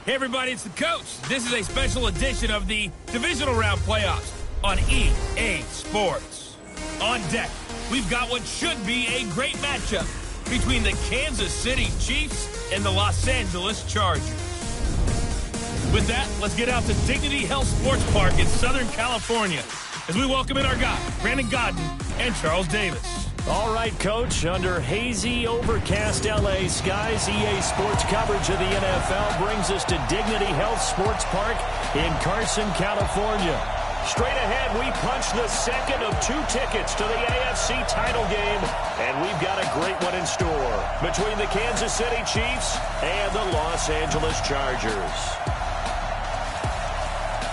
Hey everybody, it's the coach. This is a special edition of the Divisional Round Playoffs on EA Sports. On deck, we've got what should be a great matchup between the Kansas City Chiefs and the Los Angeles Chargers. With that, let's get out to Dignity Health Sports Park in Southern California as we welcome in our guys, Brandon Godden and Charles Davis. All right, Coach, under hazy, overcast L.A. skies, EA Sports coverage of the NFL brings us to Dignity Health Sports Park in Carson, California. Straight ahead, we punch the second of 2 tickets to the AFC title game, and we've got a great one in store between the Kansas City Chiefs and the Los Angeles Chargers.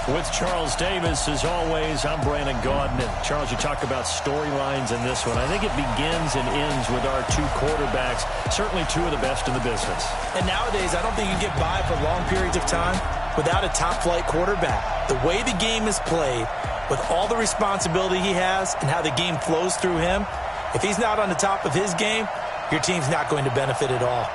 With Charles Davis, as always, I'm Brandon Godden. And Charles, you talk about storylines in this one. I think it begins and ends with our 2 quarterbacks, certainly 2 of the best in the business. And nowadays, I don't think you can get by for long periods of time without a top-flight quarterback. The way the game is played, with all the responsibility he has and how the game flows through him, if he's not on the top of his game, your team's not going to benefit at all.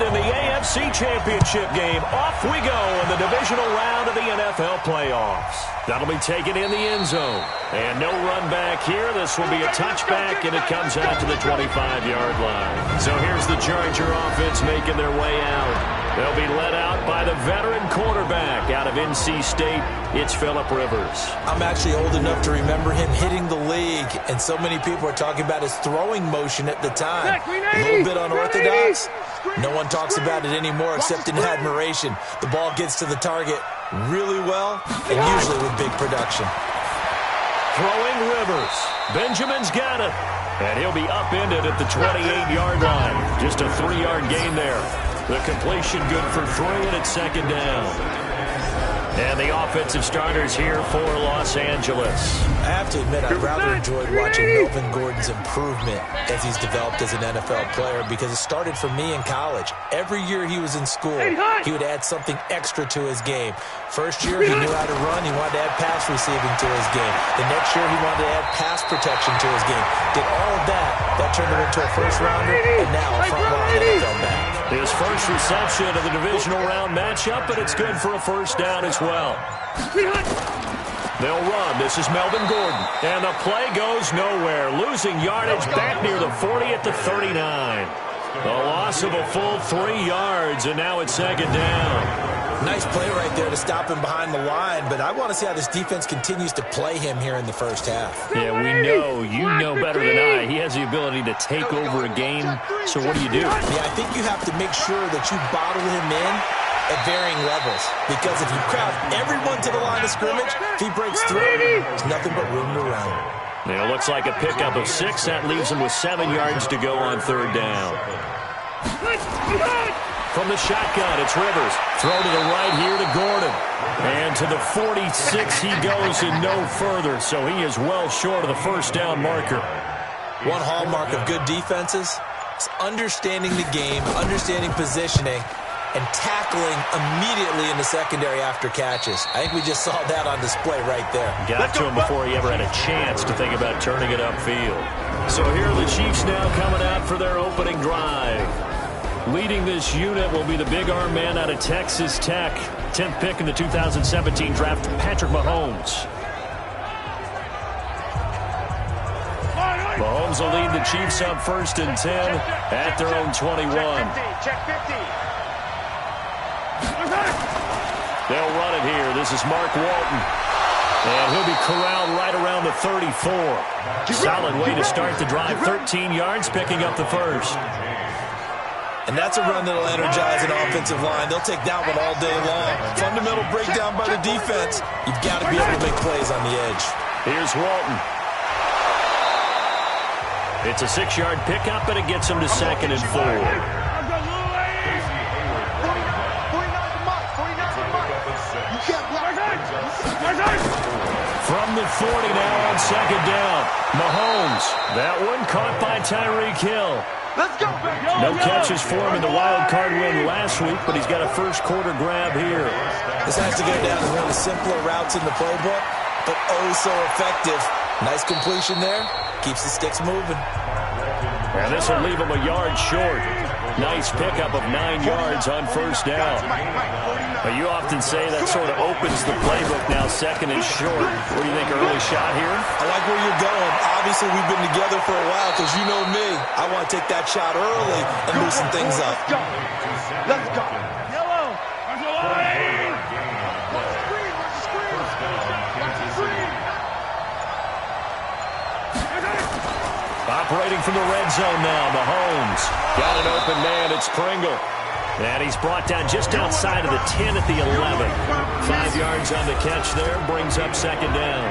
In the AFC Championship game, off we go in the divisional round of the NFL playoffs. That'll be taken in the end zone. And no run back here. This will be a touchback, and it comes out to the 25-yard line. So here's the Charger offense making their way out. They'll be led out by the veteran quarterback out of NC State. It's Phillip Rivers. I'm actually old enough to remember him hitting the league, and so many people are talking about his throwing motion at the time. A little bit unorthodox. No one talks about it anymore except in admiration. The ball gets to the target really well, and usually with big production. Throwing Rivers. Benjamin's got it. And he'll be upended at the 28-yard line. Just a 3-yard gain there. The completion good for 3, and it's second down. And the offensive starters here for Los Angeles. I have to admit, I've rather enjoyed watching Melvin Gordon's improvement as he's developed as an NFL player because it started for me in college. Every year he was in school, he would add something extra to his game. First year, he knew how to run. He wanted to add pass receiving to his game. The next year, he wanted to add pass protection to his game. Did all of that. That turned him into a first-rounder, and now a front-line NFL back. His first reception of the divisional round matchup, but it's good for a first down as well. They'll run. This is Melvin Gordon. And the play goes nowhere. Losing yardage back near the 40 at the 39. A loss of a full 3 yards, and now it's second down. Nice play right there to stop him behind the line, but I want to see how this defense continues to play him here in the first half. Yeah, we know. You know better than I. He has the ability to take over a game, so what do you do? Yeah, I think you have to make sure that you bottle him in at varying levels, because if you crowd everyone to the line of scrimmage, if he breaks through, there's nothing but room to run. It looks like a pickup of 6. That leaves him with 7 yards to go on third down. From the shotgun, it's Rivers. Throw to the right here to Gordon. And to the 46 he goes and no further, so he is well short of the first down marker. One hallmark of good defenses is understanding the game, understanding positioning, and tackling immediately in the secondary after catches. I think we just saw that on display right there. Got to him before he ever had a chance to think about turning it upfield. So here are the Chiefs now coming out for their opening drive. Leading this unit will be the big arm man out of Texas Tech. 10th pick in the 2017 draft, Patrick Mahomes. Mahomes will lead the Chiefs up 1st and 10 at their own 21. Check 50. They'll run it here. This is Mark Walton. And he'll be corralled right around the 34. Solid way to start the drive. 13 yards, picking up the first. And that's a run that'll energize an offensive line. They'll take that one all day long. Fundamental breakdown by the defense. You've got to be able to make plays on the edge. Here's Walton. It's a 6-yard pickup, and it gets him to 2nd and 4. the 40 now on second down. Mahomes, that one caught by Tyreek Hill. Let's go, baby. No catches for him in the wild card win last week, but he's got a first quarter grab here. This has to go down as one of the simpler routes in the playbook, but oh so effective. Nice completion there. Keeps the sticks moving. And this will leave him a yard short. Nice pickup of 9 yards on first down. But you often say that sort of opens the playbook now, second and short. What do you think, early shot here? I like where you're going. Obviously, we've been together for a while because you know me. I want to take that shot early and loosen things up. Let's go. Let's go. Yellow. Watch the line. Watch the screen. Watch the screen. Watch the screen. Operating from the red zone now, Mahomes. Got an open man, it's Pringle. And he's brought down just outside of the 10 at the 11. 5 yards on the catch there, brings up second down.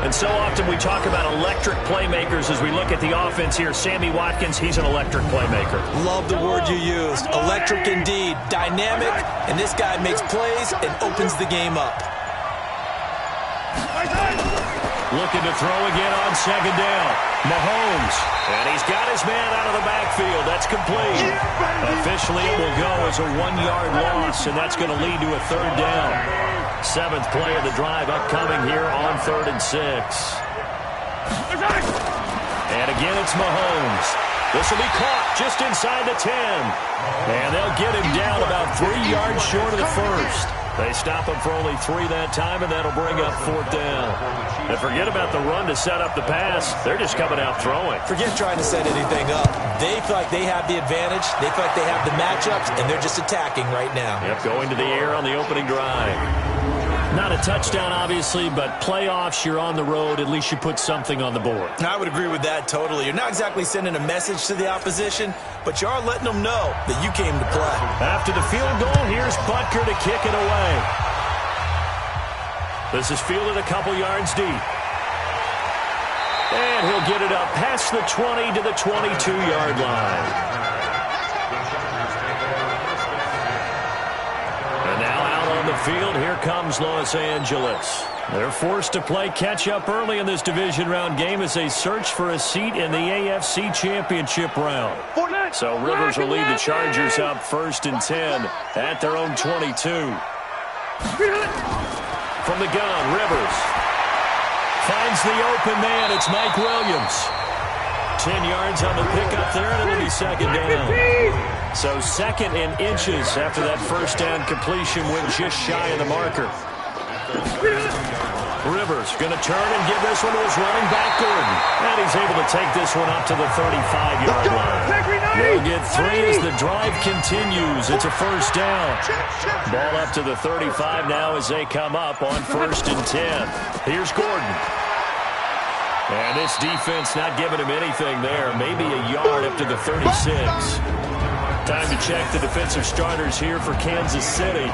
And so often we talk about electric playmakers as we look at the offense here. Sammy Watkins, he's an electric playmaker. Love the word you used. Electric indeed. Dynamic, and this guy makes plays and opens the game up. Looking to throw again on second down. Mahomes. And he's got his man out of the backfield. That's complete. Officially, it will go as a 1-yard loss, and that's going to lead to a third down. 7th play of the drive upcoming here on 3rd and 6. And again, it's Mahomes. This will be caught just inside the 10. And they'll get him down about 3 yards short of the first. They stop him for only 3 that time, and that'll bring up 4th down. And forget about the run to set up the pass. They're just coming out throwing. Forget trying to set anything up. They feel like they have the advantage. They feel like they have the matchups, and they're just attacking right now. Yep, going to the air on the opening drive. Not a touchdown, obviously, but playoffs, you're on the road. At least you put something on the board. I would agree with that totally. You're not exactly sending a message to the opposition, but you are letting them know that you came to play. After the field goal, here's Butker to kick it away. This is fielded a couple yards deep. And he'll get it up past the 20 to the 22-yard line. And now out on the field, here comes Los Angeles. They're forced to play catch-up early in this division round game as they search for a seat in the AFC Championship round. So Rivers will lead the Chargers up 1st and 10 at their own 22. From the gun, Rivers finds the open man. It's Mike Williams. 10 yards on the pickup there, and it'll be second down. So 2nd and inches after that first down completion went just shy of the marker. Rivers going to turn and give this one to his running back, Gordon. And he's able to take this one up to the 35-yard line. They'll get 3 as the drive continues. It's a first down. Ball up to the 35 now as they come up on 1st and 10. Here's Gordon. And this defense not giving him anything there. Maybe a yard up to the 36. Time to check the defensive starters here for Kansas City.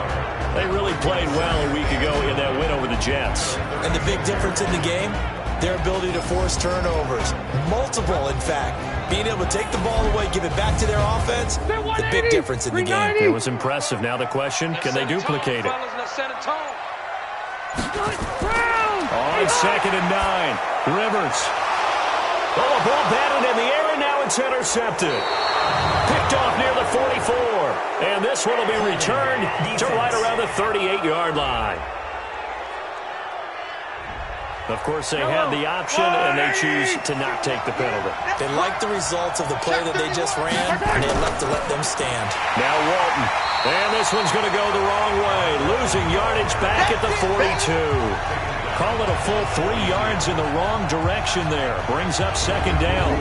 They really played well a week ago in that win over the Jets. And the big difference in the game, their ability to force turnovers. Multiple, in fact. Being able to take the ball away, give it back to their offense, the big difference in the game. It was impressive. Now the question, can they duplicate it? On 2nd and 9, Rivers. Oh, a ball batted in the air, and now it's intercepted. Picked off near the 44. And this one will be returned to right around the 38-yard line. Of course, they had the option, and they choose to not take the penalty. They like the results of the play that they just ran, and they elect to let them stand. Now Walton. And this one's going to go the wrong way. Losing yardage back at the 42. Call it a full 3 yards in the wrong direction there. Brings up second down.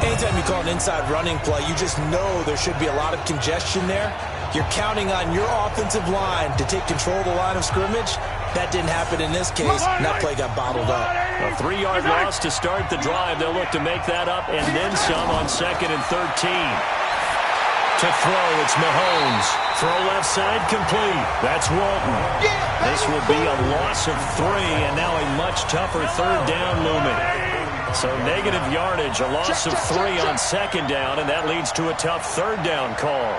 Anytime you call an inside running play, you just know there should be a lot of congestion there. You're counting on your offensive line to take control of the line of scrimmage. That didn't happen in this case, and that play got bottled up. A 3-yard loss to start the drive. They'll look to make that up and then some on 2nd and 13. To throw, it's Mahomes. Throw left side, complete. That's Walton. This will be a loss of 3, and now a much tougher third down looming. So negative yardage, a loss of 3 on second down, and that leads to a tough third down call.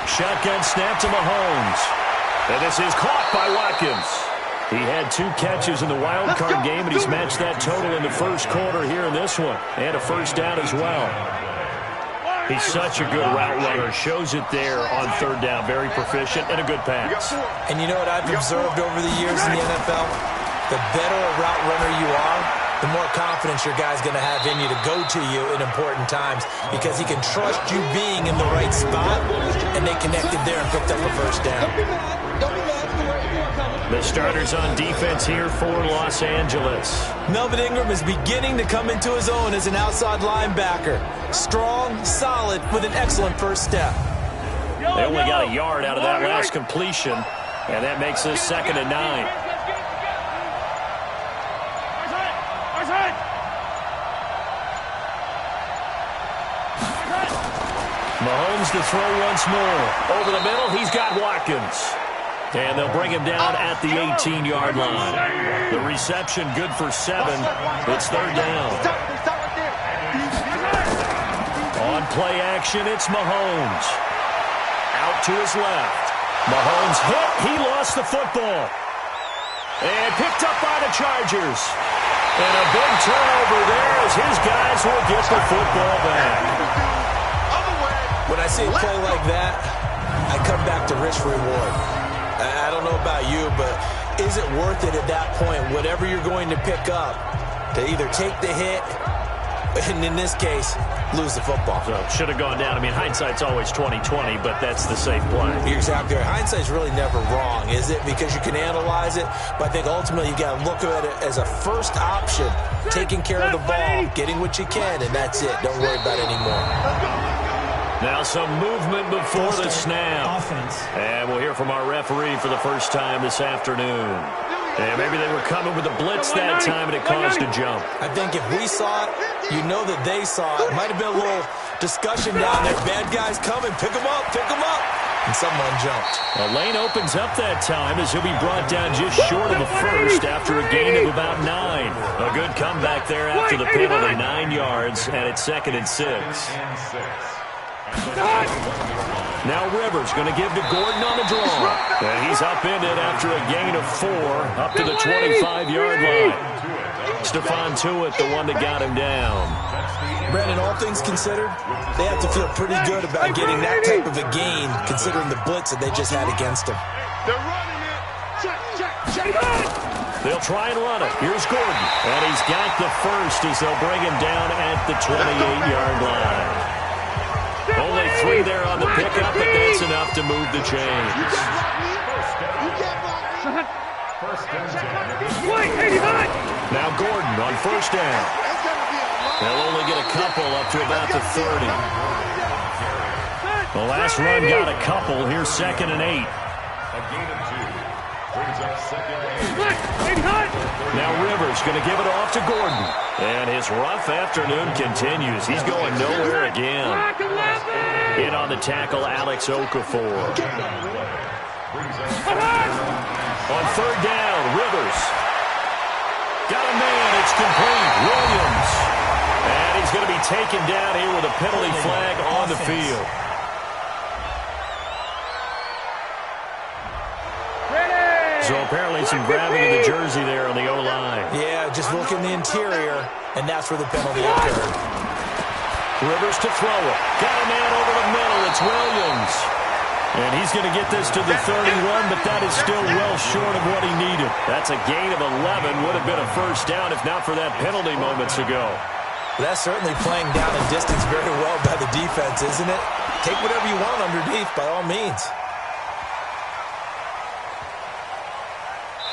Shotgun snap to Mahomes. And this is caught by Watkins. He had 2 catches in the wild card game, and he's matched that total in the first quarter here in this one. And a first down as well. He's such a good route runner. Shows it there on third down. Very proficient and a good pass. And you know what I've observed over the years in the NFL? The better a route runner you are, the more confidence your guy's going to have in you to go to you in important times because he can trust you being in the right spot, and they connected there and picked up a first down. The starters on defense here for Los Angeles. Melvin Ingram is beginning to come into his own as an outside linebacker. Strong, solid, with an excellent first step. They only got a yard out of that last completion, and that makes this 2nd and 9. Mahomes to throw once more. Over the middle, he's got Watkins. And they'll bring him down at the 18-yard line. The reception good for 7. It's third down. On play action, it's Mahomes. Out to his left. Mahomes hit. He lost the football. And picked up by the Chargers. And a big turnover there as his guys will get the football back. When I see a play like that, I come back to risk reward. I don't know about you, but is it worth it at that point, whatever you're going to pick up, to either take the hit, and in this case, lose the football? So should have gone down. I mean, hindsight's always 20/20, but that's the safe play. You're exactly right. Hindsight's really never wrong, is it? Because you can analyze it, but I think ultimately you got to look at it as a first option, taking care of the ball, getting what you can, and that's it. Don't worry about it anymore. Now some movement before the snap. And we'll hear from our referee for the first time this afternoon. And maybe they were coming with a blitz that time and it caused a jump. I think if we saw it, you know that they saw it. Might have been a little discussion down there. Bad guys coming. Pick them up. Pick them up. And someone jumped. A lane opens up that time as he'll be brought down just short of the first after a gain of about 9. A good comeback there after the penalty. 9 yards, and it's 2nd and 6. Now Rivers going to give to Gordon on the draw. And he's upended after a gain of 4 up to the 25-yard line. Stephon Tuitt, the one that got him down. Brandon, all things considered, they have to feel pretty good about getting that type of a gain considering the blitz that they just had against them. They're running it. Check. They'll try and run it. Here's Gordon. And he's got the first as they'll bring him down at the 28-yard line. Only 3 there on the pickup, but that's enough to move the chains. Now Gordon on first down. They'll only get a couple up to about the 30. The last run got a couple. Here's 2nd and 8. Now Rivers going to give it off to Gordon. And his rough afternoon continues. He's going nowhere again. In on the tackle, Alex Okafor. On third down, Rivers. Got a man, it's complete. Williams. And he's going to be taken down here with a penalty flag on the field. So apparently some grabbing of the jersey there on the O-line. Yeah, just look in the interior, and that's where the penalty occurred. Rivers to throw it. Got a man over the middle. It's Williams. And he's going to get this to the 31, but that is still well short of what he needed. That's a gain of 11. Would have been a first down if not for that penalty moments ago. That's certainly playing down in distance very well by the defense, isn't it? Take whatever you want underneath, by all means.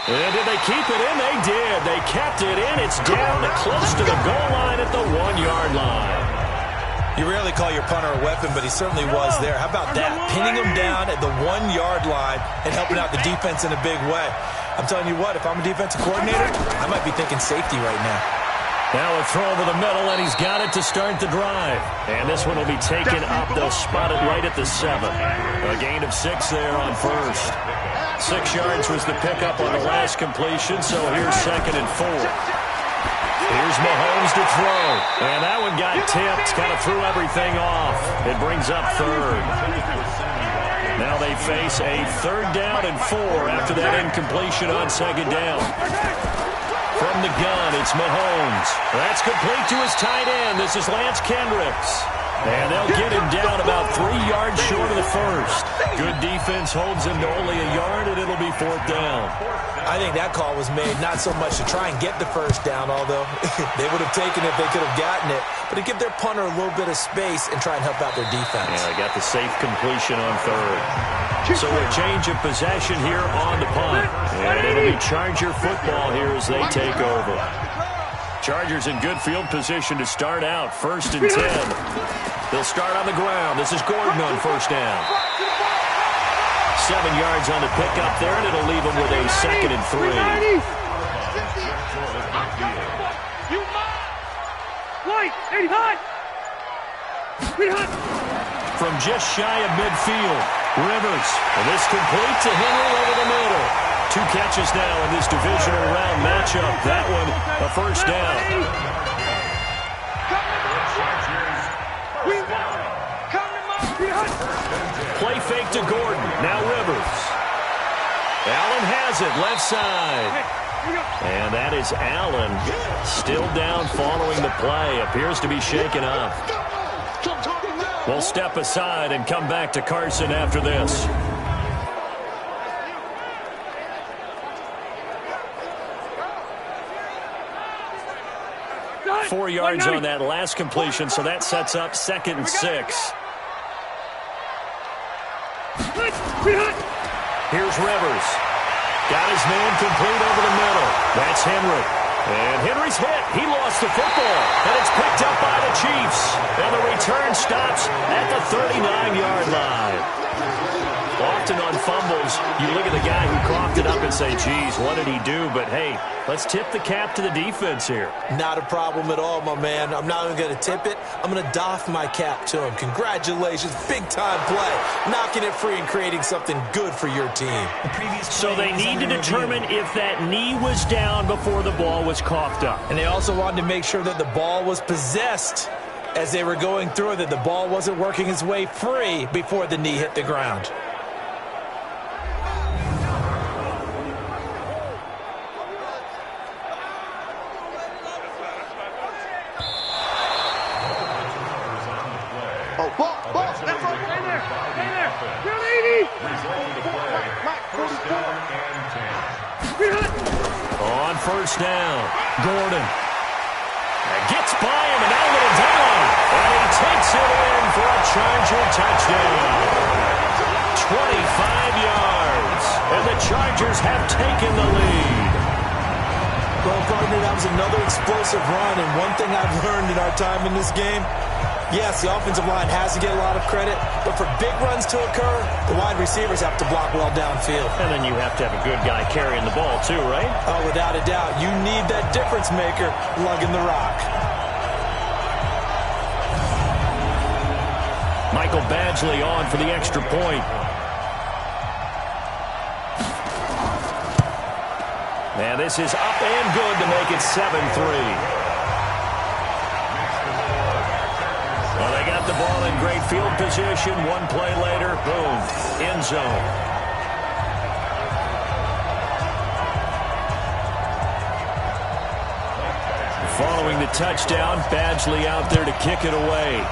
And did they keep it in? They did. They kept it in. It's down close to the goal line at the 1-yard line. You rarely call your punter a weapon, but he certainly was there. How about that? Pinning him down at the 1-yard line and helping out the defense in a big way. I'm telling you what, if I'm a defensive coordinator, I might be thinking safety right now. Now a throw over the middle, and he's got it to start the drive. And this one will be taken up. They'll spot it right at the 7. A gain of 6 there on first. 6 yards was the pickup on the last completion, so here's 2nd and 4. Here's Mahomes to throw. And that one got tipped. Kind of threw everything off. It brings up 3rd. Now they face a 3rd down and 4 after that incompletion on 2nd down. From the gun, it's Mahomes. That's complete to his tight end. This is Lance Kendricks. And they'll get him down about 3 yards short of the first. Good defense holds him to only a yard, and it'll be 4th down. I think that call was made not so much to try and get the first down, although they would have taken it if they could have gotten it, but to give their punter a little bit of space and try and help out their defense. Yeah, they got the safe completion on 3rd. So a change of possession here on the punt. And it'll be Charger football here as they take over. Chargers in good field position to start out. 1st and 10. They'll start on the ground. This is Gordon on 1st down. 7 yards on the pickup there, and it'll leave them with a 2nd and 3. From just shy of midfield, Rivers. And this complete to Henry over the middle. 2 catches now in this divisional round matchup. That one, a 1st down. Play fake to Gordon. Now Rivers. Allen has it, left side. And that is Allen. Still down following the play. Appears to be shaken up. We'll step aside and come back to Carson after this. 4 yards on that last completion, so that sets up 2nd and 6. Here's Rivers. Got his man complete over the middle. That's Henry. And Henry's hit. He lost the football. And it's picked up by the Chiefs. And the return stops at the 39-yard line. Often on fumbles, you look at the guy who coughed it up and say, geez, what did he do? But, hey, let's tip the cap to the defense here. Not a problem at all, my man. I'm not even going to tip it. I'm going to doff my cap to him. Congratulations. Big-time play. Knocking it free and creating something good for your team. So they need to determine if that knee was down before the ball was coughed up. And they also wanted to make sure that the ball was possessed as they were going through, that the ball wasn't working its way free before the knee hit the ground. On 1st down, Gordon. Gets by him and out of the down. And he takes it in for a Charger touchdown. 25 yards. And the Chargers have taken the lead. Well, partner, that was another explosive run. And one thing I've learned in our time in this game, yes, the offensive line has to get a lot of credit, but for big runs to occur, the wide receivers have to block well downfield. And then you have to have a good guy carrying the ball too, right? Oh, without a doubt. You need that difference maker lugging the rock. Michael Badgley on for the extra point. And this is up and good to make it 7-3. Well, they got the ball in great field position. One play later, boom, end zone. Following the touchdown, Badgley out there to kick it away.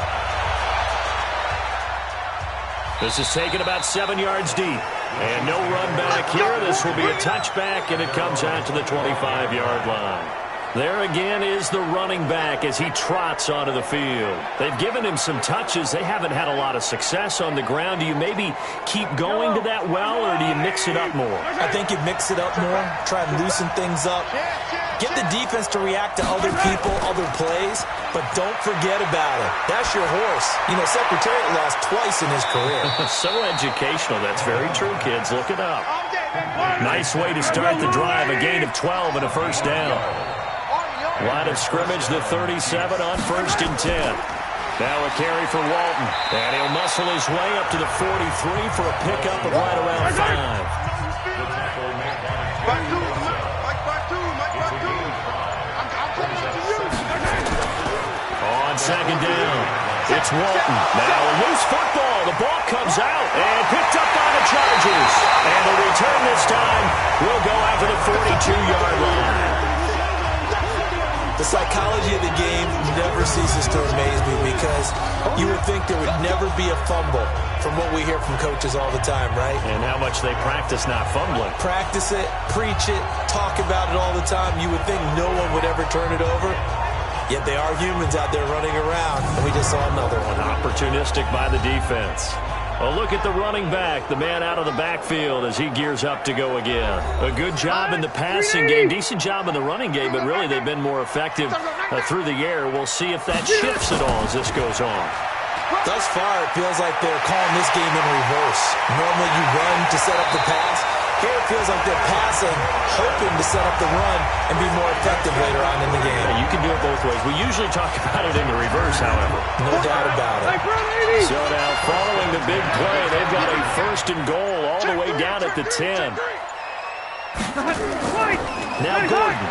This is taken about 7 yards deep. And no run back here. This will be a touchback, and it comes out to the 25-yard line. There again is the running back as he trots onto the field. They've given him some touches. They haven't had a lot of success on the ground. Do you maybe keep going to that well, or do you mix it up more? I think you mix it up more, try and loosen things up. Get the defense to react to other people, other plays, but don't forget about it. That's your horse. You know, Secretariat lost twice in his career. So educational. That's very true, kids. Look it up. Nice way to start the drive. A gain of 12 and a 1st down. Line of scrimmage, the 37 on 1st and 10. Now a carry for Walton. And he'll muscle his way up to the 43 for a pickup of right around 5. On 2nd down, It's Walton. Now a loose football. The ball comes out and picked up by the Chargers. And the return this time will go out to the 42-yard line. The psychology of the game never ceases to amaze me because you would think there would never be a fumble from what we hear from coaches all the time, right? And how much they practice not fumbling. Practice it, preach it, talk about it all the time. You would think no one would ever turn it over. Yet they are humans out there running around, and we just saw another one. Opportunistic by the defense. A look at the running back, the man out of the backfield as he gears up to go again. A good job in the passing game, decent job in the running game, but really they've been more effective through the air. We'll see if that shifts at all as this goes on. Thus far, it feels like they're calling this game in reverse. Normally you run to set up the pass. Here it feels like they're passing, hoping to set up the run and be more effective later on in the game. Yeah, you can do it both ways. We usually talk about it in the reverse, however. No doubt about it. So now, following the big play, they've got a 1st and goal all the way down at the 10. Now Gordon.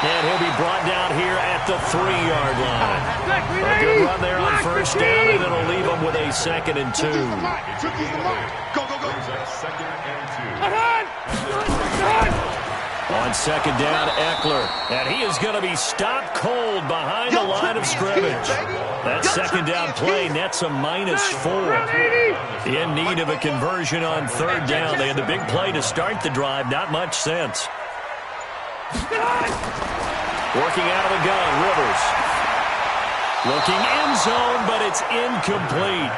And he'll be brought down here at the 3-yard line. A good run there on 1st down, and it'll leave them with a 2nd and 2. Go, go, go. On 2nd down, Eckler. And he is going to be stopped cold behind the line of scrimmage. That 2nd down play nets a -4. In need of a conversion on 3rd down. They had the big play to start the drive. Not much sense. Working out of the gun, Rivers. Looking end zone, but it's incomplete.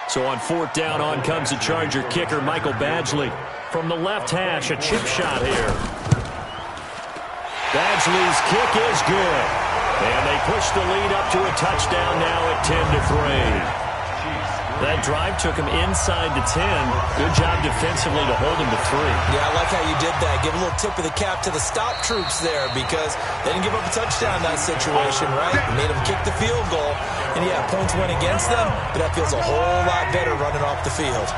So on 4th down, on comes the Charger kicker, Michael Badgley. From the left hash, a chip shot here. Badgley's kick is good. And they push the lead up to a touchdown now at 10-3. That drive took him inside the 10. Good job defensively to hold him to 3. Yeah, I like how you did that. Give a little tip of the cap to the stop troops there because they didn't give up a touchdown in that situation, right? It made them kick the field goal. And, yeah, points went against them, but that feels a whole lot better running off the field.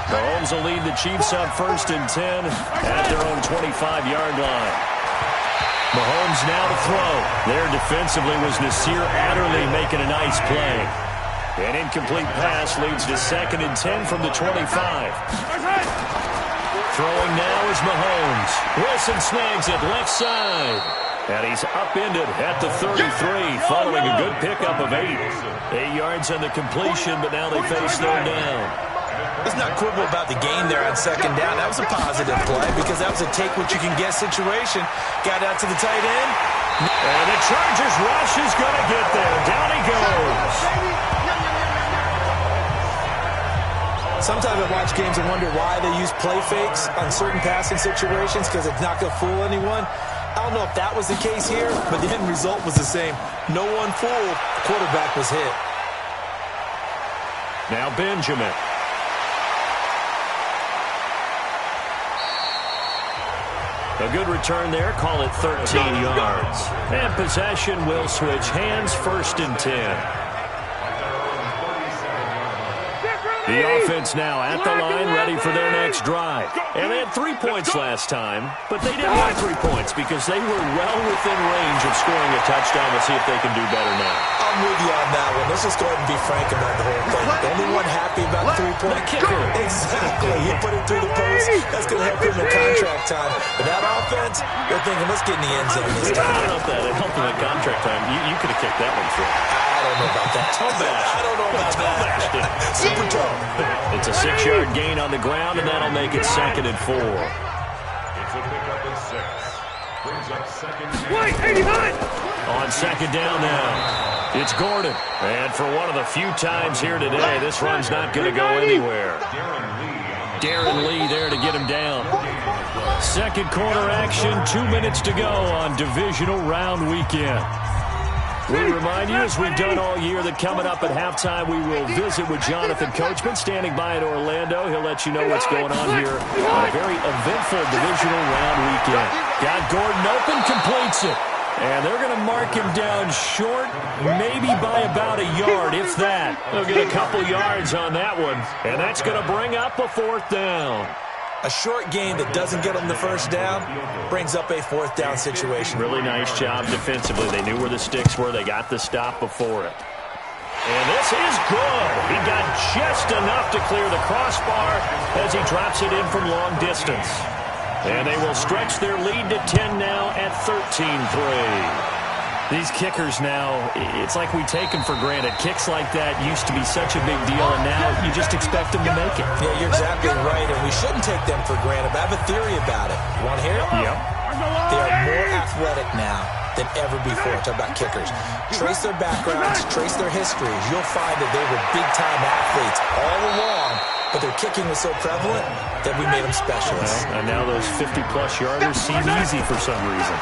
Mahomes will lead the Chiefs up 1st and 10 at their own 25-yard line. Mahomes now to throw. There defensively was Nasir Adderley making a nice play. An incomplete pass leads to 2nd and 10 from the 25. Throwing now is Mahomes. Wilson snags it left side. And he's upended at the 33 following a good pickup of 8. 8 yards on the completion, but now they face 3rd down. Let's not quibble about the gain there on 2nd down. That was a positive play because that was a take-what-you-can-get situation. Got out to the tight end. And the Chargers rush is going to get there. Down he goes. Sometimes I watch games and wonder why they use play fakes on certain passing situations because it's not going to fool anyone. I don't know if that was the case here, but the end result was the same. No one fooled. The quarterback was hit. Now Benjamin. A good return there. Call it 13 yards. And possession will switch hands. 1st and 10. The offense now at the line, ready for their next drive. And they had 3 points last time, but they didn't have 3 points because they were well within range of scoring a touchdown. We'll see if they can do better now. I'm with you on that one. Let's just go ahead and be frank about the whole thing. The only one happy about the 3-point kicker. Exactly. He put it through the post. That's going to help him in contract time. But that offense, they're thinking, let's get in the end zone this time. I don't know if that helped him in contract time. You could have kicked that one through. I don't know about that. Toe bash. I don't know about that. Super toe. It's a 6-yard gain on the ground, and that'll make it 2nd and 4. It's a pickup of 6. Brings up 2nd. On 2nd down now, it's Gordon. And for one of the few times here today, this run's not going to go anywhere. Darren Lee there to get him down. 2nd quarter action, 2 minutes to go on divisional round weekend. We remind you, as we've done all year, that coming up at halftime, we will visit with Jonathan Coachman, standing by in Orlando. He'll let you know what's going on here on a very eventful divisional round weekend. Got Gordon open, completes it. And they're going to mark him down short, maybe by about a yard, if that. They'll get a couple yards on that one. And that's going to bring up a 4th down. A short game that doesn't get them the first down brings up a fourth down situation. Really nice job defensively. They knew where the sticks were. They got the stop before it. And this is good. He got just enough to clear the crossbar as he drops it in from long distance. And they will stretch their lead to 10 now at 13-3. These kickers now, it's like we take them for granted. Kicks like that used to be such a big deal, and now you just expect them to make it. Yeah, you're exactly right, and we shouldn't take them for granted. But I have a theory about it. You want to hear it? Yep. They are more athletic now than ever before. Talk about kickers. Trace their backgrounds, trace their histories. You'll find that they were big-time athletes all along, but their kicking was so prevalent that we made them specialists. And now those 50-plus yarders seem easy for some reason.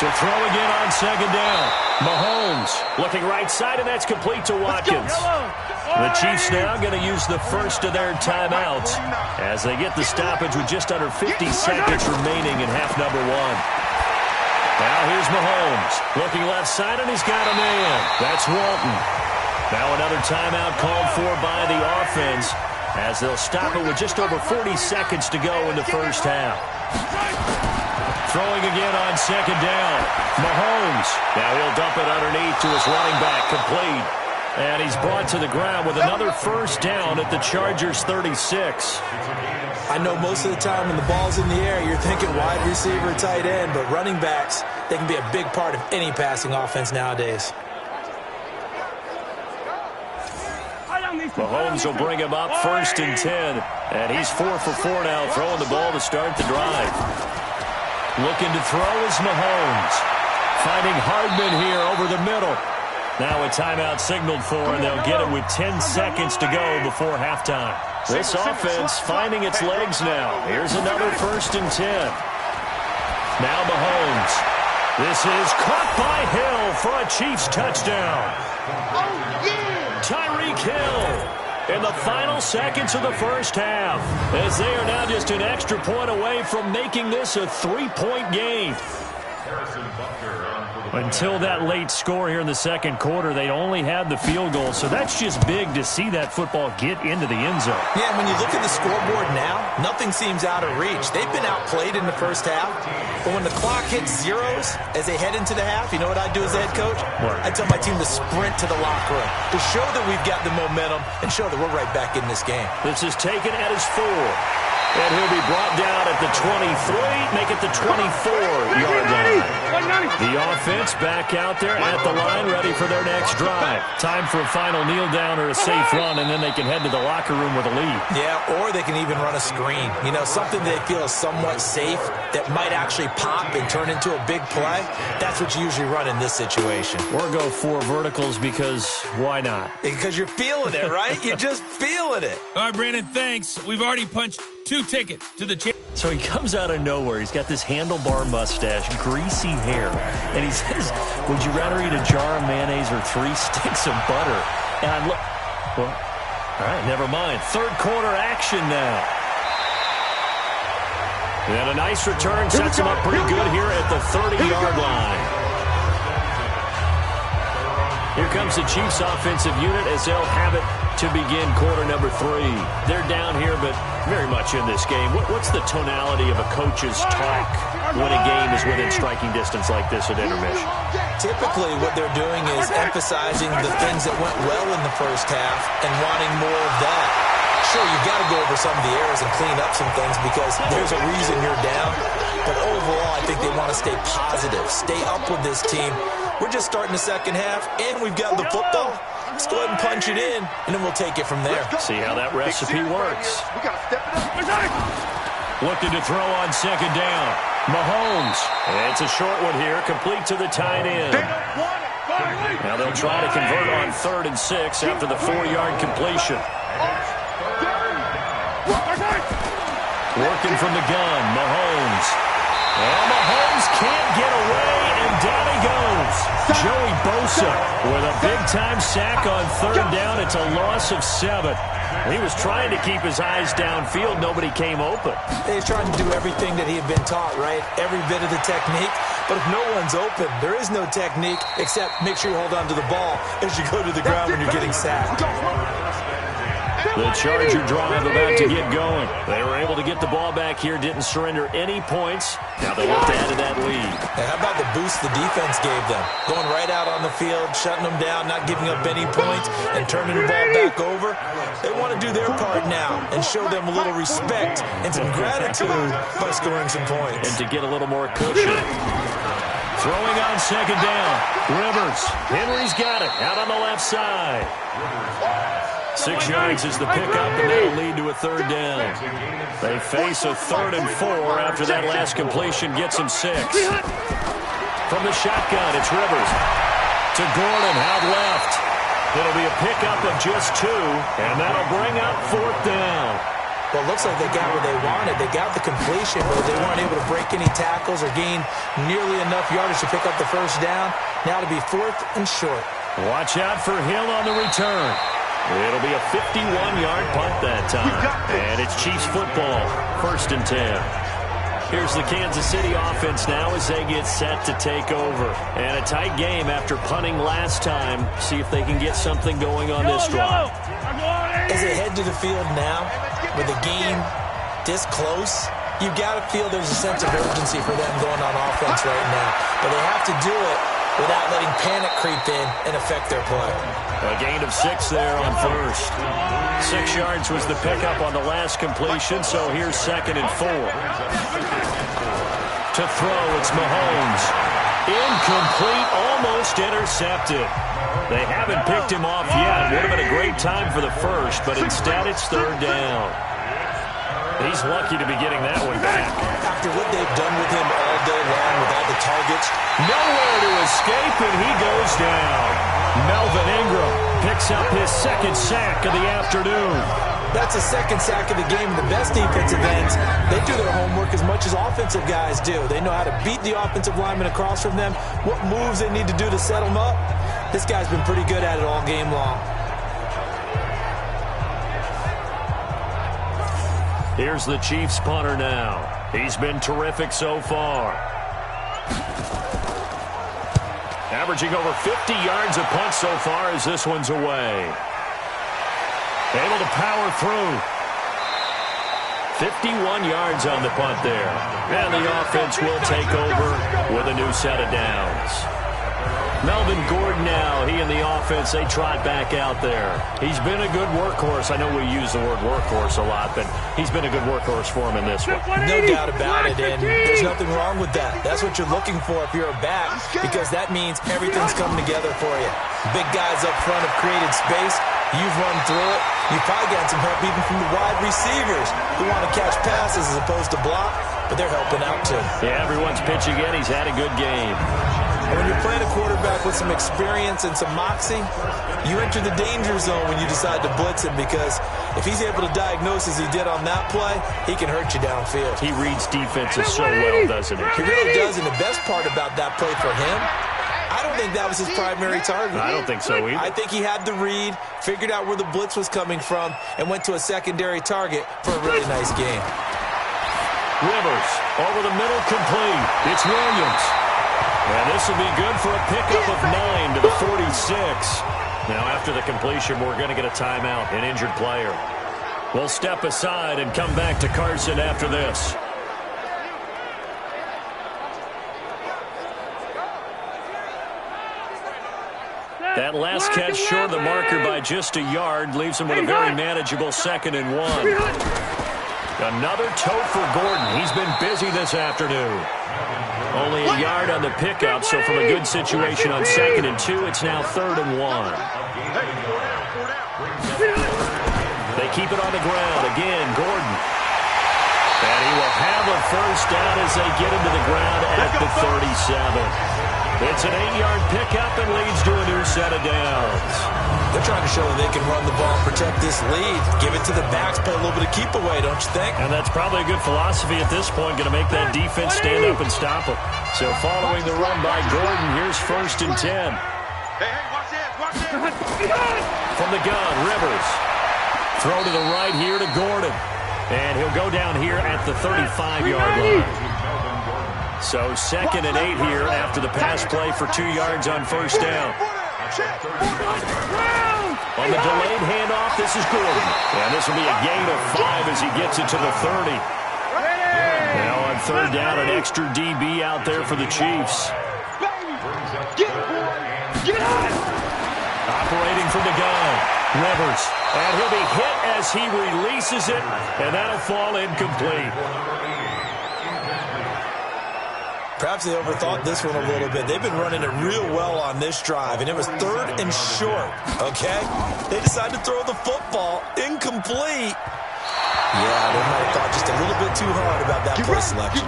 To throw again on second down. Mahomes looking right side, and that's complete to Watkins. The Chiefs now going to use the first of their timeouts as they get the stoppage with just under 50 seconds remaining in half number one. Now here's Mahomes looking left side, and he's got a man. That's Walton. Now another timeout called for by the offense as they'll stop it with just over 40 seconds to go in the first half. Throwing again on second down. Mahomes. Now he'll dump it underneath to his running back, complete. And he's brought to the ground with another first down at the Chargers' 36. I know most of the time when the ball's in the air, you're thinking wide receiver, tight end, but running backs, they can be a big part of any passing offense nowadays. Mahomes will bring him up first and 10. And he's 4 for 4 now, throwing the ball to start the drive. Looking to throw is Mahomes. Finding Hardman here over the middle. Now a timeout signaled for, and they'll get it with 10 seconds to go before halftime. This offense finding its legs now. Here's another first and 10. Now Mahomes. This is caught by Hill for a Chiefs touchdown. Tyreek Hill in the final seconds of the first half, as they are now just an extra point away from making this a 3-point game. Until that late score here in the second quarter, they only had the field goal, so that's just big to see that football get into the end zone. Yeah, when you look at the scoreboard now, nothing seems out of reach. They've been outplayed in the first half, but when the clock hits zeros as they head into the half, you know what I do as a head coach? What? I tell my team to sprint to the locker room to show that we've got the momentum and show that we're right back in this game. This is taken at his 4. And he'll be brought down at the 23, make it the 24-yard line. The offense back out there at the line, ready for their next drive. Time for a final kneel down or a safe run, and then they can head to the locker room with a lead. Yeah, or they can even run a screen. You know, something they feel is somewhat safe that might actually pop and turn into a big play. That's what you usually run in this situation. Or go 4 verticals because why not? Because you're feeling it, right? You're just feeling it. All right, Brandon, thanks. We've already punched 2 tickets to the championship. So he comes out of nowhere. He's got this handlebar mustache, greasy hair, and he says, would you rather eat a jar of mayonnaise or 3 sticks of butter? And I look, well, all right, never mind. Third quarter action now. And a nice return sets him up pretty good here at the 30-yard line. Here comes the Chiefs offensive unit as they'll have it to begin quarter number 3. They're down here, but very much in this game. What's the tonality of a coach's talk when a game is within striking distance like this at intermission? Typically, what they're doing is emphasizing the things that went well in the first half and wanting more of that. Sure, you've got to go over some of the errors and clean up some things because there's a reason you're down. But overall, I think they want to stay positive, stay up with this team. We're just starting the second half, and we've got the football. Let's go ahead and punch it in, and then we'll take it from there. See how that recipe works. Looking to throw on second down. Mahomes. And it's a short one here, complete to the tight end. Now they'll try to convert on 3rd and 6 after the 4-yard completion. Working from the gun, Mahomes. And Mahomes can't get away, and down he goes. Joey Bosa with a big-time sack on 3rd down. It's a loss of 7. He was trying to keep his eyes downfield. Nobody came open. He's trying to do everything that he had been taught, right? Every bit of the technique. But if no one's open, there is no technique except make sure you hold on to the ball as you go to the ground when you're getting sacked. The Charger drive about to get going. They were able to get the ball back here, didn't surrender any points. Now they look to add to that lead. And how about the boost the defense gave them? Going right out on the field, shutting them down, not giving up any points, and turning the ball back over. They want to do their part now and show them a little respect and some gratitude by scoring some points. And to get a little more cushion. Throwing on second down. Rivers. Henry's got it. Out on the left side. 6 yards is the pickup, and that'll lead to a third down. They face a 3rd and 4 after that last completion gets them 6. From the shotgun, it's Rivers. To Gordon, out left. It'll be a pickup of just 2, and that'll bring up 4th down. Well, it looks like they got what they wanted. They got the completion, but they weren't able to break any tackles or gain nearly enough yardage to pick up the first down. Now to be 4th and short. Watch out for Hill on the return. It'll be a 51-yard punt that time. And it's Chiefs football, 1st and 10. Here's the Kansas City offense now as they get set to take over. And a tight game after punting last time. See if they can get something going on this drive. As they head to the field now, with the game this close, you've got to feel there's a sense of urgency for them going on offense right now. But they have to do it without letting panic creep in and affect their play. A gain of 6 there on first. 6 yards was the pickup on the last completion, so here's 2nd and 4. To throw, it's Mahomes. Incomplete, almost intercepted. They haven't picked him off yet. Would have been a great time for the first, but instead it's 3rd down. He's lucky to be getting that one back. After what they've done with him all day long with all the targets, nowhere to escape, and he goes down. Melvin Ingram picks up his 2nd sack of the afternoon. That's a 2nd sack of the game. The best defensive ends, they do their homework as much as offensive guys do. They know how to beat the offensive lineman across from them, what moves they need to do to set them up. This guy's been pretty good at it all game long. Here's the Chiefs punter now. He's been terrific so far. Averaging over 50 yards a punt so far as this one's away. Able to power through. 51 yards on the punt there. And the offense will take over with a new set of downs. Melvin Gordon now, he and the offense, they trot back out there. He's been a good workhorse. I know we use the word workhorse a lot, but he's been a good workhorse for him in this one. No doubt about it, and there's nothing wrong with that. That's what you're looking for if you're a back, because that means everything's coming together for you. Big guys up front have created space. You've run through it. You've probably gotten some help even from the wide receivers who want to catch passes as opposed to block, but they're helping out too. Yeah, everyone's pitching in. He's had a good game. And when you're playing a quarterback with some experience and some moxie, you enter the danger zone when you decide to blitz him, because if he's able to diagnose as he did on that play, he can hurt you downfield. He reads defenses so well, doesn't he? He really does, and the best part about that play for him, I don't think that was his primary target. I don't think so either. I think he had the read, figured out where the blitz was coming from, and went to a secondary target for a really nice game. Rivers over the middle, complete. It's Williams. And this will be good for a pickup of 9 to the 46. Now, after the completion, we're going to get a timeout, an injured player. We'll step aside and come back to Carson after this. That last catch short of the marker by just a yard leaves him with a very manageable 2nd and 1. Another tote for Gordon. He's been busy this afternoon. Only a yard on the pickup, so from a good situation on 2nd and 2, it's now 3rd and 1. They keep it on the ground. Again, Gordon. And he will have a first down as they get him to the ground at the 37. It's an 8-yard pickup and leads to a new set of downs. They're trying to show that they can run the ball and protect this lead. Give it to the backs, play a little bit of keep away, don't you think? And that's probably a good philosophy at this point, going to make that defense stand up and stop them. So following the run by Gordon, here's 1st and 10. Hey, watch this. From the gun, Rivers. Throw to the right here to Gordon. And he'll go down here at the 35-yard line. So 2nd and 8 here after the pass play for 2 yards on first down. On the delayed handoff, this is Gordon. And this will be a gain of 5 as he gets it to the 30. Now on third down, an extra DB out there for the Chiefs. Operating from the gun, Rivers. And he'll be hit as he releases it, and that'll fall incomplete. Perhaps they overthought this one a little bit. They've been running it real well on this drive, and it was 3rd and short, okay? They decided to throw the football incomplete. Yeah, they might have thought just a little bit too hard about that play selection.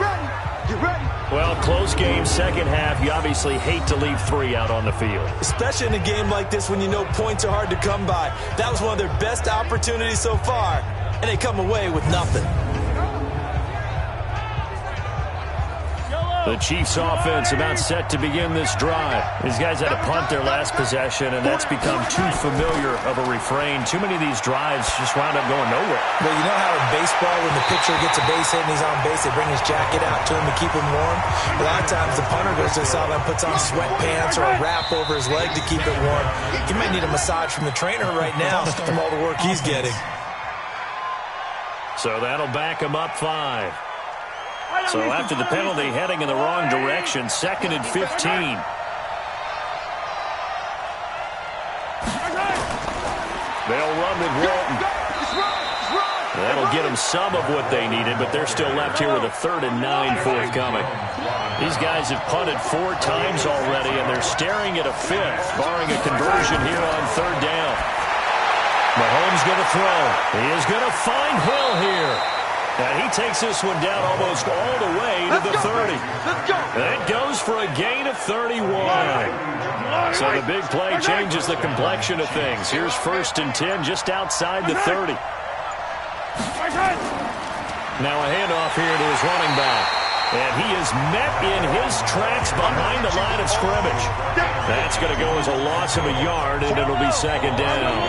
Get ready. Well, close game, second half. You obviously hate to leave 3 out on the field. Especially in a game like this when you know points are hard to come by. That was one of their best opportunities so far, and they come away with nothing. The Chiefs offense about set to begin this drive. These guys had to punt their last possession, and that's become too familiar of a refrain. Too many of these drives just wound up going nowhere. Well, you know how in baseball when the pitcher gets a base hit and he's on base, they bring his jacket out to him to keep him warm? A lot of times the punter goes to the sideline, puts on sweatpants or a wrap over his leg to keep it warm. He may need a massage from the trainer right now from all the work he's getting. So that'll back him up 5. So after the penalty, heading in the wrong direction, 2nd and 15. They'll run with Walton. That'll get them some of what they needed, but they're still left here with a 3rd and 9 forthcoming. These guys have punted 4 times already, and they're staring at a 5th, barring a conversion here on 3rd down. Mahomes going to throw. He is going to find Hill here. And he takes this one down almost all the way to the 30. That goes for a gain of 31. So the big play changes the complexion of things. Here's 1st and 10 just outside the 30. Now a handoff here to his running back. And he is met in his tracks behind the line of scrimmage. That's going to go as a loss of a yard, and it'll be 2nd down.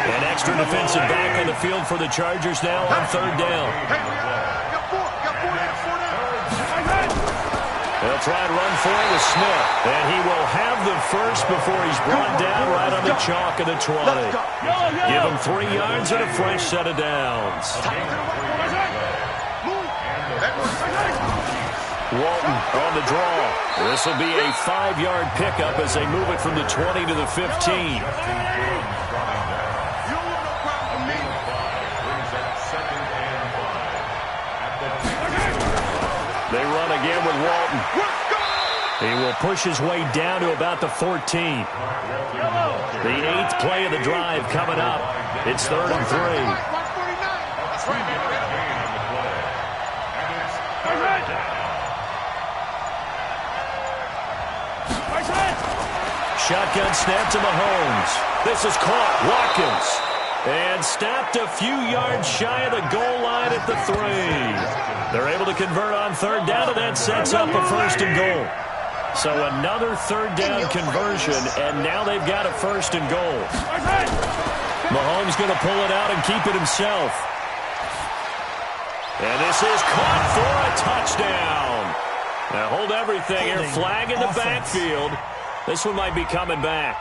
An extra defensive back on the field for the Chargers now on 3rd down. They'll try and run for it with Smith. And he will have the first before he's brought down right on the chalk of the 20. Give him 3 yards and a fresh set of downs. Walton on the draw. This will be a 5-yard pickup as they move it from the 20 to the 15. They run again with Walton. He will push his way down to about the 14. The 8th play of the drive coming up. It's 3rd and 3. Shotgun snap to Mahomes. This is caught. Watkins. And snapped a few yards shy of the goal line at the 3. They're able to convert on 3rd down, and that sets up a 1st and goal. So another 3rd down conversion, and now they've got a 1st and goal. Mahomes going to pull it out and keep it himself. And this is caught for a touchdown. Now hold everything here. Flag in the backfield. This one might be coming back.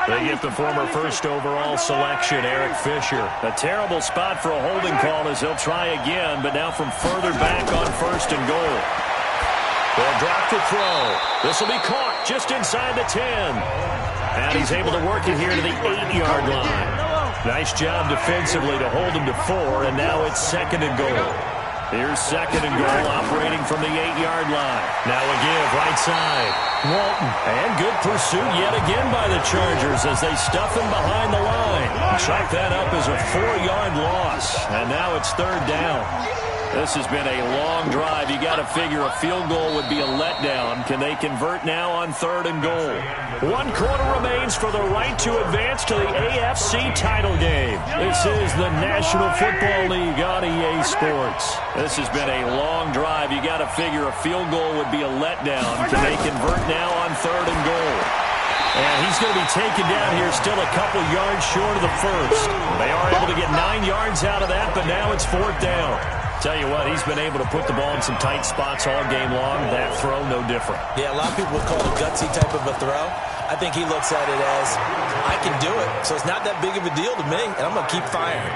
They get the former 1st overall selection, Eric Fisher. A terrible spot for a holding call as he'll try again, but now from further back on 1st and goal. They'll drop to throw. This will be caught just inside the 10. And he's able to work it here to the 8-yard line. Nice job defensively to hold him to 4, and now it's 2nd and goal. Here's 2nd and goal, operating from the 8-yard line. Now a give, right side. Walton. And good pursuit yet again by the Chargers as they stuff him behind the line. Chalk that up as a 4-yard loss. And now it's 3rd down. This has been a long drive. You got to figure a field goal would be a letdown. Can they convert now on 3rd and goal? 1 quarter remains for the right to advance to the AFC title game. This is the National Football League on EA Sports. This has been a long drive. You got to figure a field goal would be a letdown. Can they convert now on 3rd and goal? And he's going to be taken down here still a couple yards short of the first. They are able to get 9 yards out of that, but now it's 4th down. Tell you what, he's been able to put the ball in some tight spots all game long. That throw, no different. Yeah, a lot of people would call it a gutsy type of a throw. I think he looks at it as, I can do it, so it's not that big of a deal to me, and I'm going to keep firing.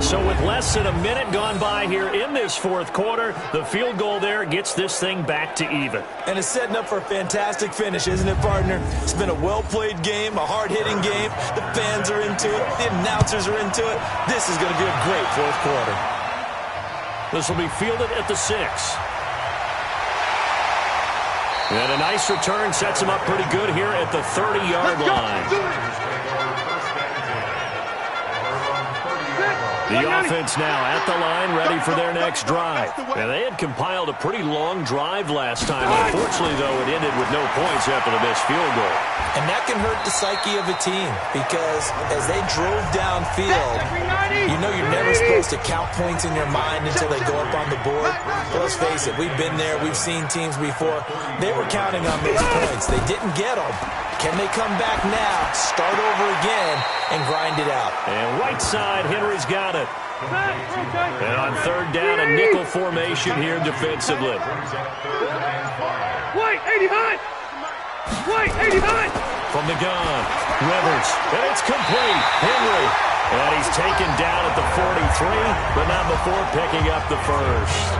So with less than a minute gone by here in this 4th quarter, the field goal there gets this thing back to even. And it's setting up for a fantastic finish, isn't it, partner? It's been a well-played game, a hard-hitting game. The fans are into it. The announcers are into it. This is going to be a great 4th quarter. This will be fielded at the 6. And a nice return sets him up pretty good here at the 30-yard line. The offense now at the line, ready for their next drive. Now, they had compiled a pretty long drive last time. Unfortunately, though, it ended with no points after the missed field goal. And that can hurt the psyche of a team because as they drove downfield, you know you're never supposed to count points in your mind until they go up on the board. But let's face it, we've been there. We've seen teams before. They were counting on those points. They didn't get them. Can they come back now, start over again, and grind it out? And right side, Henry's got it. And on 3rd down, a nickel formation here defensively. White, 85! White, 85! From the gun, Rivers, and it's complete. Henry, and he's taken down at the 43, but not before picking up the first.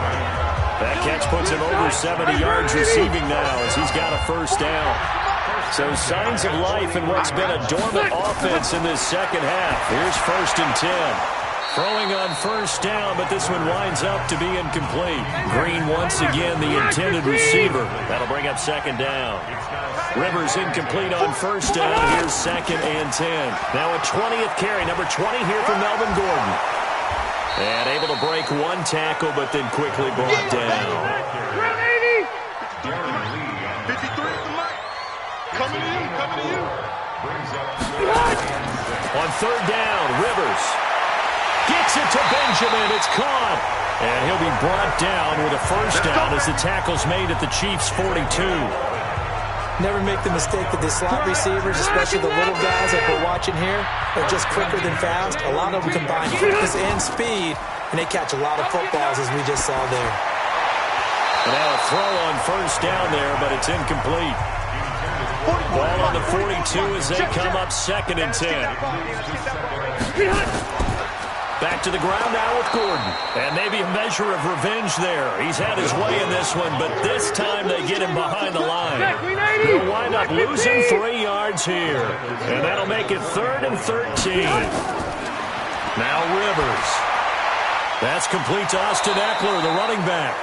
That catch puts him over 70 yards receiving now as he's got a 1st down. So signs of life in what's been a dormant offense in this second half. Here's 1st and 10. Throwing on 1st down, but this one winds up to be incomplete. Green once again the intended receiver. That'll bring up 2nd down. Rivers incomplete on 1st down. Here's 2nd and 10. Now a 20th carry, number 20 here for Melvin Gordon. And able to break 1 tackle, but then quickly brought down. 53 at the mic. Coming to you, coming to you. On 3rd down, Rivers gets it to Benjamin. It's caught. And he'll be brought down with a 1st down as the tackle's made at the Chiefs' 42. Never make the mistake that the slot receivers, especially the little guys like we're watching here, are just quicker than fast. A lot of them combine quickness and speed, and they catch a lot of footballs, as we just saw there. And now a throw on 1st down there, but it's incomplete. Ball on the 42 as they come up 2nd and 10. Back to the ground now with Gordon. And maybe a measure of revenge there. He's had his way in this one, but this time they get him behind the line. He'll wind up losing 3 yards here. And that'll make it 3rd and 13. Now Rivers. That's complete to Austin Eckler, the running back.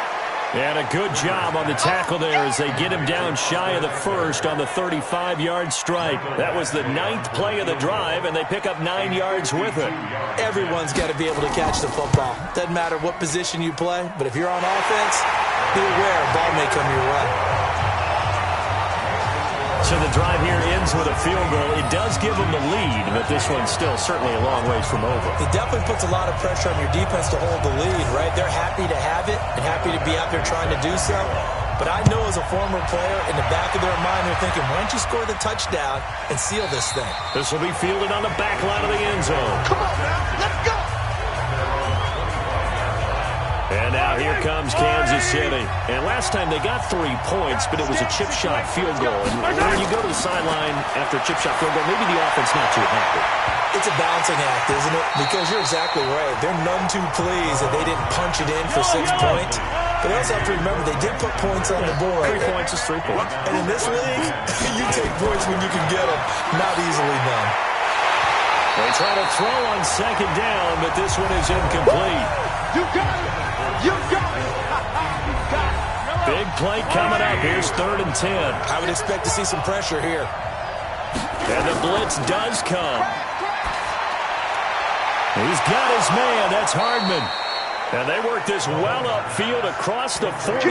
And a good job on the tackle there as they get him down shy of the first on the 35-yard strike. That was the 9th play of the drive, and they pick up 9 yards with it. Everyone's got to be able to catch the football. Doesn't matter what position you play, but if you're on offense, be aware a ball may come your way. So the drive here ends with a field goal. It does give them the lead, but this one's still certainly a long ways from over. It definitely puts a lot of pressure on your defense to hold the lead, right? They're happy to have it and happy to be out there trying to do so. But I know as a former player, in the back of their mind, they're thinking, why don't you score the touchdown and seal this thing? This will be fielded on the back line of the end zone. Come on now, let's go! And now here comes Kansas City. And last time they got 3 points, but it was a chip shot field goal. And when you go to the sideline after a chip shot field goal, maybe the offense not too happy. It's a balancing act, isn't it? Because you're exactly right. They're none too pleased that they didn't punch it in for 6 points. But they also have to remember they did put points on the board. 3 points is 3 points. And in this league, you take points when you can get them. Not easily done. They try to throw on 2nd down, but this one is incomplete. You got it! You got it! You got it! Big play coming up. Here's 3rd and 10. I would expect to see some pressure here. And the blitz does come. He's got his man. That's Hardman. And they work this well upfield across the 45.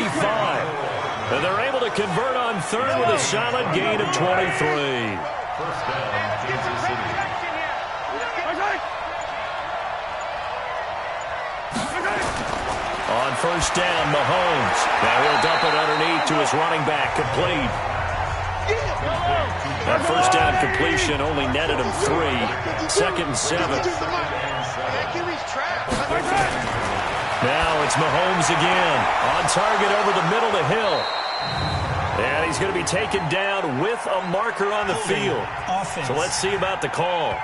And they're able to convert on 3rd with a solid gain of 23. First down, Kansas City. On 1st down, Mahomes. Now he'll dump it underneath to his running back, complete. That first down completion only netted him 3. 2nd and 7. Now it's Mahomes again. On target over the middle to Hill. And he's going to be taken down with a marker on the field. So let's see about the call.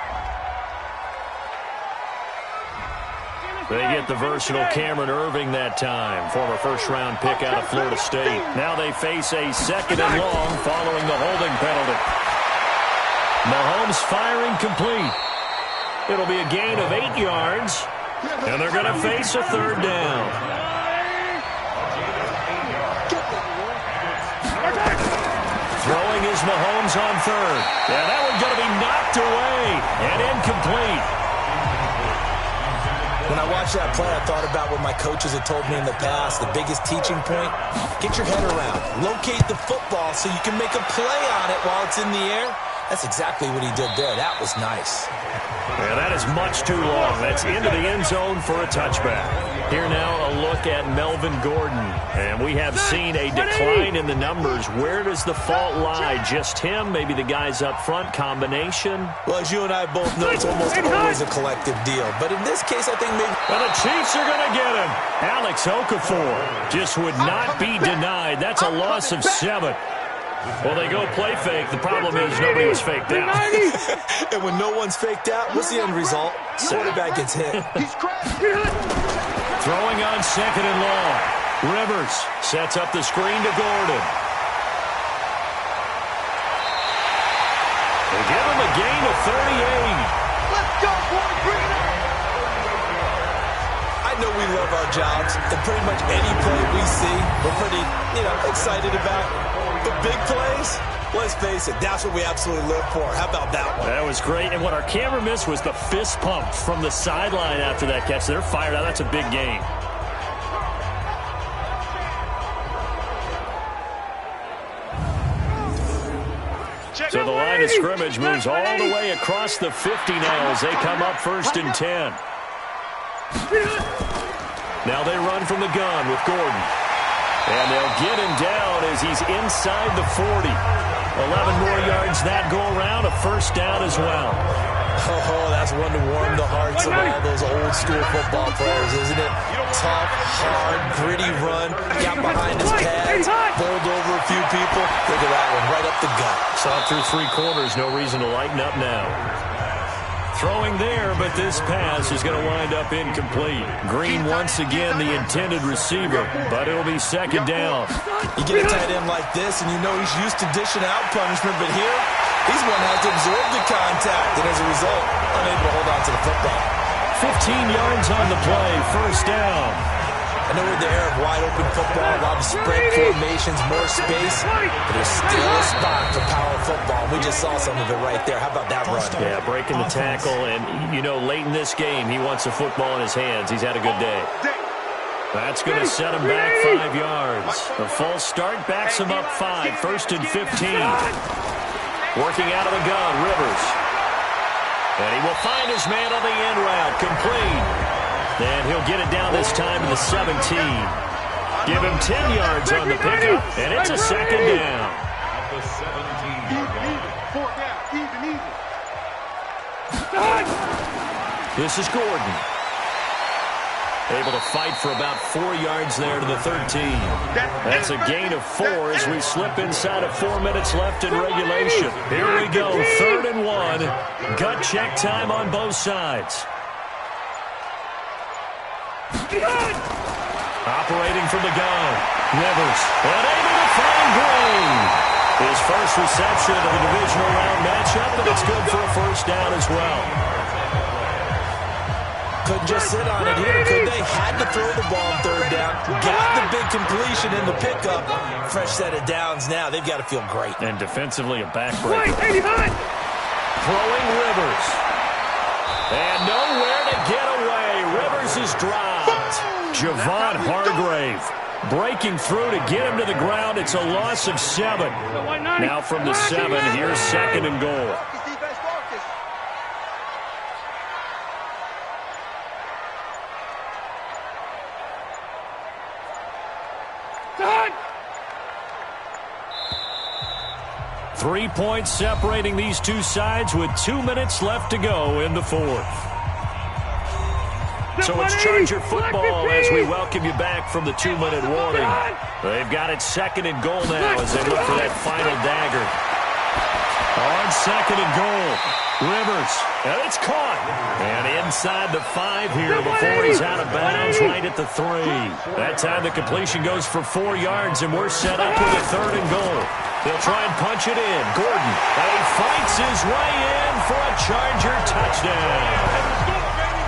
They get the versatile Cameron Irving that time, former first-round pick out of Florida State. Now they face a 2nd and long following the holding penalty. Mahomes firing complete. It'll be a gain of 8 yards, and they're going to face a 3rd down. Throwing is Mahomes on 3rd. Yeah, that one's going to be knocked away and incomplete. When I watched that play, I thought about what my coaches had told me in the past. The biggest teaching point, get your head around. Locate the football so you can make a play on it while it's in the air. That's exactly what he did there. That was nice. Yeah, that is much too long. That's into the end zone for a touchback. Here now a look at Melvin Gordon. And we have seen a decline in the numbers. Where does the fault lie? Just him? Maybe the guys up front? Combination? Well, as you and I both know, it's almost always a collective deal. But in this case, I think maybe... Well, the Chiefs are going to get him. Alex Okafor just would not be denied. That's a loss of 7. Well, they go play fake. The problem is nobody was faked out. And when no one's faked out, what's the end result? Quarterback gets hit. Throwing on 2nd and long. Rivers sets up the screen to Gordon. They give him a gain of 38. Let's go, boy. Bring it on. I know we love our jobs, and pretty much any play we see, we're pretty, excited about. But big plays, let's face it, that's what we absolutely live for. How about that one? That was great. And what our camera missed was the fist pump from the sideline after that catch. They're fired out. That's a big gain. So the line of scrimmage moves all the way across the 50 now as they come up 1st and 10. Now they run from the gun with Gordon. And they'll get him down as he's inside the 40. 11 more yards that go around, a 1st down as well. Oh, that's one to warm the hearts of all those old school football players, isn't it? Tough, hard, gritty run, got behind his pads, bowled over a few people. Look at that one, right up the gut. Saw through 3 quarters, no reason to lighten up now. Throwing there, but this pass is going to wind up incomplete. Green once again the intended receiver, but it'll be 2nd down. You get a tight end like this, and you know he's used to dishing out punishment, but here, he's one that has to absorb the contact, and as a result, unable to hold on to the football. 15 yards on the play, 1st down. I know we're in the era of wide-open football, a lot of spread formations, more space, but there's still a spot for power football. We just saw some of it right there. How about that run? Yeah, breaking the tackle, and, late in this game, he wants the football in his hands. He's had a good day. That's going to set him back 5 yards. A false start backs him up 5, 1st and 15. Working out of the gun, Rivers. And he will find his man on the end route, complete. And he'll get it down this time to the 17. Give him 10 yards on the pickup, and it's a 2nd down. At the 17. 4 down, even. This is Gordon. Able to fight for about 4 yards there to the 13. That's a gain of 4 as we slip inside of 4 minutes left in regulation. Here we go, 3rd and 1. Gut check time on both sides. Operating from the gun. Rivers. Unable to find Gray. His first reception of the divisional round matchup, and it's good for a 1st down as well. Couldn't just sit on it here, could they? Had to throw the ball on 3rd down. Got the big completion in the pickup. Fresh set of downs now. They've got to feel great. And defensively, a backbreaker. Throwing Rivers. And nowhere to get away. Rivers is dropped. Javon Hargrave breaking through to get him to the ground. It's a loss of 7. Now from the 7, here's 2nd and goal. 3 points separating these two sides with 2 minutes left to go in the fourth. So it's Charger football as we welcome you back from the 2-minute warning. They've got it 2nd and goal now as they look for that final dagger. On 2nd and goal, Rivers, and it's caught. And inside the 5 here before he's out of bounds right at the 3. That time the completion goes for 4 yards, and we're set up with a 3rd and goal. They'll try and punch it in. Gordon, and he fights his way in for a Charger touchdown.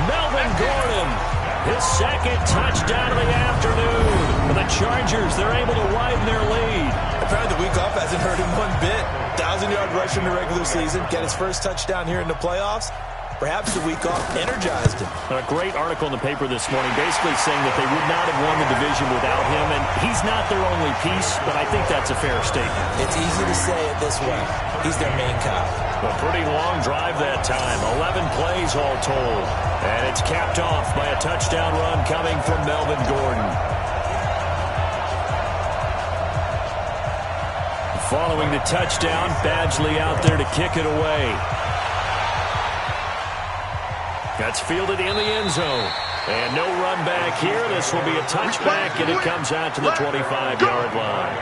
Melvin Gordon, his 2nd touchdown of the afternoon. For the Chargers, they're able to widen their lead. Apparently the week off hasn't hurt him one bit. 1,000-yard rush in the regular season, get his first touchdown here in the playoffs. Perhaps the week off energized him. A great article in the paper this morning basically saying that they would not have won the division without him, and he's not their only piece, but I think that's a fair statement. It's easy to say it this way. He's their main guy. A pretty long drive that time, 11 plays all told, and it's capped off by a touchdown run coming from Melvin Gordon. Following the touchdown, Badgley out there to kick it away. That's fielded in the end zone. And no run back here. This will be a touchback, and it comes out to the 25-yard line.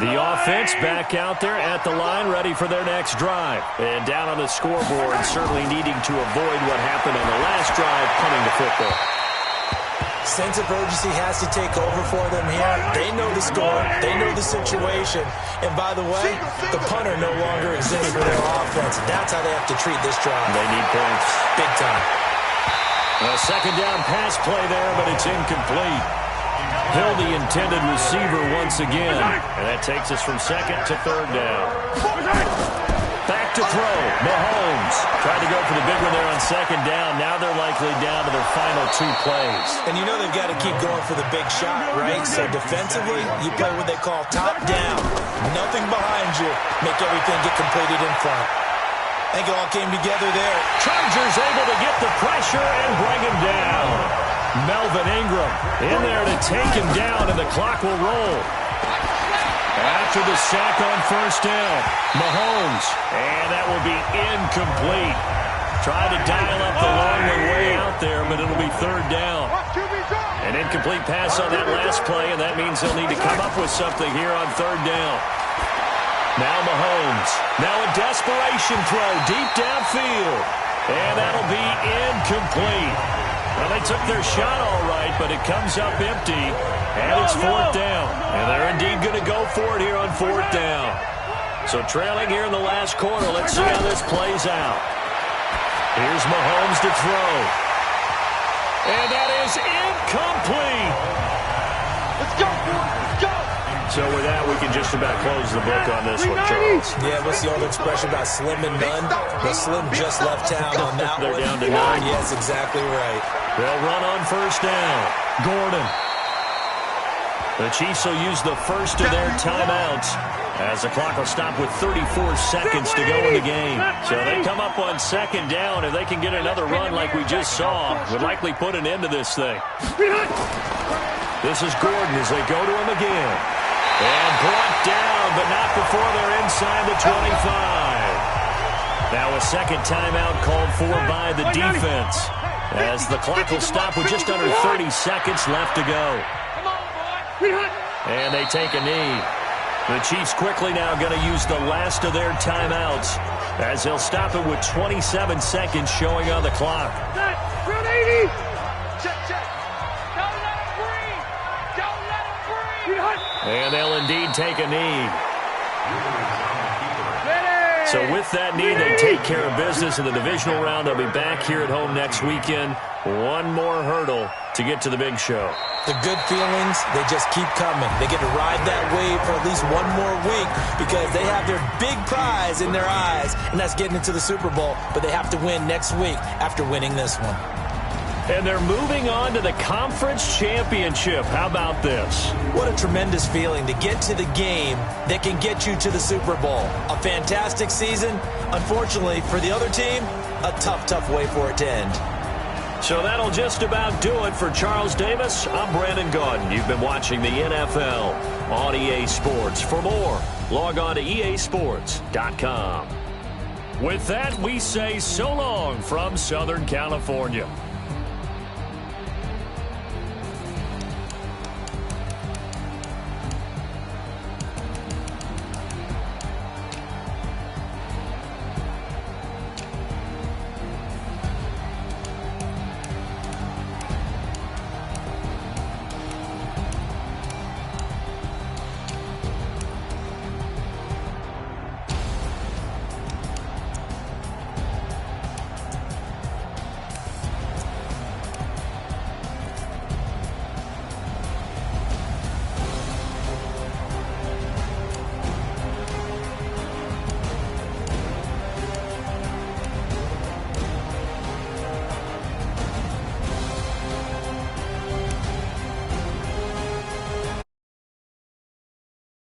The offense back out there at the line, ready for their next drive. And down on the scoreboard, certainly needing to avoid what happened on the last drive, punting the football. Sense of urgency has to take over for them here. They know the score. They know the situation. And by the way, the punter no longer exists for their offense. That's how they have to treat this drive. They need points. Big time. A 2nd down pass play there, but it's incomplete. Hill, the intended receiver once again. And that takes us from 2nd to 3rd down. Back to throw. Mahomes tried to go for the big one there on 2nd down. Now they're likely down to their final 2 plays. And you know they've got to keep going for the big shot, right? So defensively, you play what they call top down. Nothing behind you. Make everything get completed in front. I think it all came together there. Chargers able to get the pressure and bring him down. Melvin Ingram in there to take him down, and the clock will roll. After the sack on 1st down, Mahomes, and that will be incomplete. Tried to dial up the long way out there, but it'll be 3rd down. An incomplete pass on that last play, and that means they'll need to come up with something here on 3rd down. Now Mahomes. Now a desperation throw deep downfield. And that'll be incomplete. Well, they took their shot all right, but it comes up empty. And it's 4th down. And they're indeed going to go for it here on 4th down. So trailing here in the last quarter, let's see how this plays out. Here's Mahomes to throw. And that is incomplete. Let's go, let's go. So with that, we can just about close the book on this one, Charles. Yeah, what's the old expression about slim and none? Well, Slim just left town on that They're one. down to 9. Yes, exactly right. They'll run on 1st down. Gordon. The Chiefs will use the first of their timeouts as the clock will stop with 34 seconds to go in the game. So they come up on 2nd down. If they can get another run like we just saw, would likely put an end to this thing. This is Gordon as they go to him again. And brought down, but not before they're inside the 25. Now a 2nd timeout called for by the defense as the clock will stop with just under 30 seconds left to go. And they take a knee. The Chiefs quickly now going to use the last of their timeouts as they'll stop it with 27 seconds showing on the clock. And they'll indeed take a knee. So with that knee, they take care of business in the divisional round. They'll be back here at home next weekend. One more hurdle to get to the big show. The good feelings, they just keep coming. They get to ride that wave for at least one more week because they have their big prize in their eyes, and that's getting into the Super Bowl. But they have to win next week after winning this one. And they're moving on to the conference championship. How about this? What a tremendous feeling to get to the game that can get you to the Super Bowl. A fantastic season. Unfortunately, for the other team, a tough, tough way for it to end. So that'll just about do it for Charles Davis. I'm Brandon Gaudin. You've been watching the NFL on EA Sports. For more, log on to easports.com. With that, we say so long from Southern California.